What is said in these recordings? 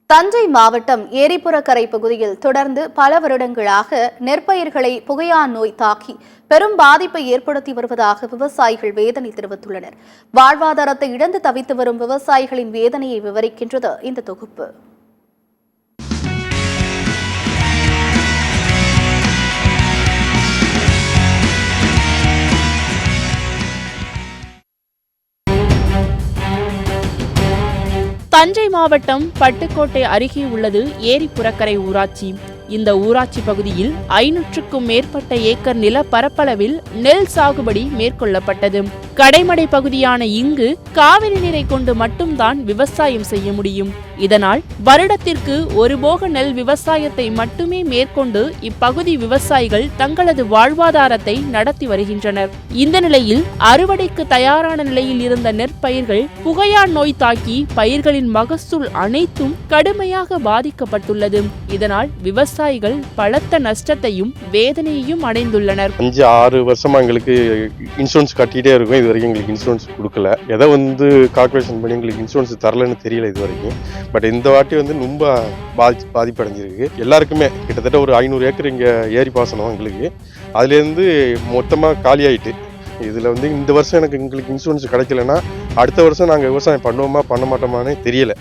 தஞ்சை மாவட்டம் ஏரிப்புறக்கரை பகுதியில் தொடர்ந்து பல வருடங்களாக நெற்பயிர்களை புகையான் நோய் தாக்கி பெரும் பாதிப்பை ஏற்படுத்தி வருவதாக விவசாயிகள் வேதனை தெரிவித்துள்ளனர். வாழ்வாதாரத்தை இழந்து தவித்து வரும் விவசாயிகளின் வேதனையை விவரிக்கின்றது இந்த தொகுப்பு. தஞ்சை மாவட்டம் பட்டுக்கோட்டை அருகே உள்ளது ஏரிப்புறக்கரை ஊராட்சி. இந்த ஊராட்சி பகுதியில் 500க்கும் மேற்பட்ட ஏக்கர் நில பரப்பளவில் நெல் சாகுபடி மேற்கொள்ளப்பட்டது. கடைமடை பகுதியான இங்கு காவிரி நீரை கொண்டு மட்டும்தான் விவசாயம் செய்ய முடியும். இதனால் வருடத்திற்கு ஒரு போக நெல் விவசாயத்தை மட்டுமே மேற்கொண்டு இப்பகுதி விவசாயிகள் தங்களது வாழ்வாதாரத்தை நடத்தி வருகின்றனர். இந்த நிலையில் அறுவடைக்கு தயாரான நிலையில் இருந்த நெற்பயிர்கள் புகையான் நோய் தாக்கி பயிர்களின் மகசூல் அனைத்தும் கடுமையாக பாதிக்கப்பட்டுள்ளது. இதனால் விவசாயிகள் பலத்த நஷ்டத்தையும் வேதனையையும் அடைந்துள்ளனர். 5-6 வருஷமா எங்களுக்கு இன்சூரன்ஸ் கட்டிட்டே இருக்கும். இது வரைக்கும் எங்களுக்கு இன்சூரன்ஸ் கொடுக்கல. எதை கால்குலேஷன் பண்ணி எங்களுக்கு இன்சூரன்ஸ் தரலன்னு தெரியல இது வரைக்கும். பட் இந்த வாட்டி ரொம்ப பாதிப்படைஞ்சிருக்கு. எல்லாருக்குமே கிட்டத்தட்ட ஒரு 500 ஏக்கர் இங்கே ஏரி பாசனம் எங்களுக்கு. அதுலேருந்து மொத்தமாக காலி ஆகிட்டு. இதில் இந்த வருஷம் எங்களுக்கு இன்சூரன்ஸ் கிடைக்கலன்னா அடுத்த வருஷம் நாங்கள் விவசாயம் பண்ணுவோமா பண்ண மாட்டோமானே தெரியல.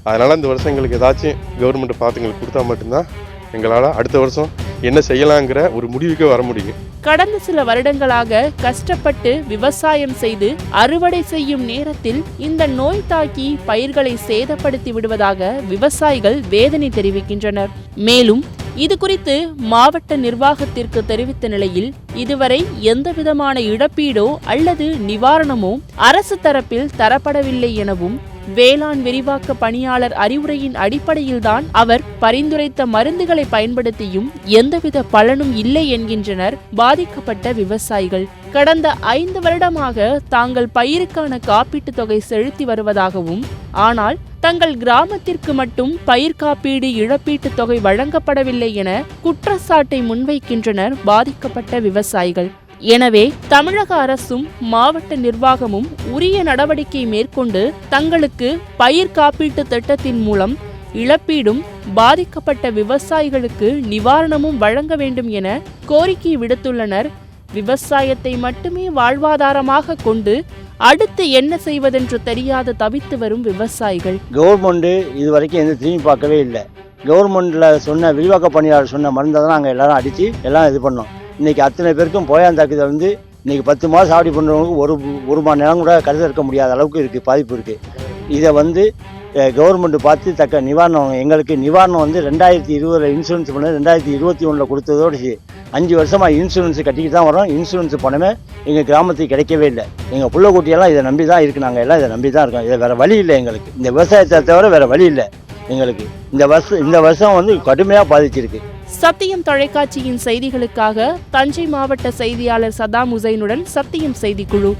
அதனால் இந்த வருஷம் எங்களுக்கு ஏதாச்சும் கவர்மெண்ட் பார்த்து எங்களுக்கு கொடுத்தா மட்டும்தான் எங்களால் அடுத்த வருஷம் என்ன செய்யலாங்கிற ஒரு முடிவுக்கு வர முடியும். கடந்த சில வருடங்களாக கஷ்டப்பட்டு விவசாயம் செய்து அறுவடை செய்யும் நேரத்தில் இந்த நோய் தாக்கி பயிர்களை சேதப்படுத்தி விடுவதாக விவசாயிகள் வேதனை தெரிவிக்கின்றனர். மேலும் இது குறித்து மாவட்ட நிர்வாகத்திற்கு தெரிவித்த நிலையில் இதுவரை எந்தவிதமான இழப்பீடோ அல்லது நிவாரணமோ அரசு தரப்பில் தரப்படவில்லை எனவும், வேளாண் விரிவாக்க பணியாளர் அறிவுரையின் அடிப்படையில்தான் அவர் பரிந்துரைத்த மருந்துகளை பயன்படுத்தியும் எந்தவித பலனும் இல்லை என்கின்றனர் பாதிக்கப்பட்ட விவசாயிகள். கடந்த 5 வருடமாக தாங்கள் பயிருக்கான காப்பீட்டு தொகை செலுத்தி வருவதாகவும், ஆனால் தங்கள் கிராமத்திற்கு மட்டும் பயிர் காப்பீடு இழப்பீட்டு தொகை வழங்கப்படவில்லை என குற்றச்சாட்டை முன்வைக்கின்றனர் பாதிக்கப்பட்ட விவசாயிகள். எனவே தமிழக அரசும் மாவட்ட நிர்வாகமும் உரிய நடவடிக்கை மேற்கொண்டு தங்களுக்கு பயிர் காப்பீட்டு திட்டத்தின் மூலம் இழப்பீடும் பாதிக்கப்பட்ட விவசாயிகளுக்கு நிவாரணமும் வழங்க வேண்டும் என கோரிக்கை விடுத்துள்ளனர். விவசாயத்தை மட்டுமே வாழ்வாதாரமாக கொண்டு அடுத்து என்ன செய்வதென்று தெரியாது தவித்து வரும் விவசாயிகள். கவர்மெண்ட் இதுவரைக்கும் எந்த திரும்பி பார்க்கவே இல்லை. கவர்மெண்ட்ல சொன்ன விரிவாக்க பணியாளர் சொன்ன மருந்தை தான் நாங்கள் எல்லாரும் அடித்து எல்லாம் இது பண்ணோம். இன்றைக்கி அத்தனை பேருக்கும் போயான் தாக்குதல் இன்றைக்கி 10 மாதம் சாவடி பண்ணுறவங்களுக்கு ஒரு மணி நேரம் கூட கருத இருக்க முடியாத அளவுக்கு இருக்குது, பாதிப்பு இருக்குது. இதை கவர்மெண்ட் பார்த்து தக்க நிவாரணம் எங்களுக்கு நிவாரணம் 2020 இன்சூரன்ஸ் பண்ண 2021 கொடுத்ததோடு 5 வருஷமாக இன்சூரன்ஸ் கட்டிக்கிட்டு தான் வரோம். இன்சூரன்ஸ் பணமே எங்கள் கிராமத்துக்கு கிடைக்கவே இல்லை. எங்கள் புள்ள குட்டியெல்லாம் இதை நம்பி தான் இருக்குது. நாங்கள் எல்லாம் இதை நம்பி தான் இருக்கோம். இதை வேறு வழி இல்லை எங்களுக்கு. இந்த விவசாயத்தை தவிர வேறு வழி இல்லை எங்களுக்கு. இந்த வருஷம் கடுமையாக பாதிச்சிருக்கு. சத்தியம் தொலைக்காட்சியின் செய்திகளுக்காக தஞ்சை மாவட்ட செய்தியாளர் சதாம் உசைனுடன் சத்தியம் செய்திக்குழு.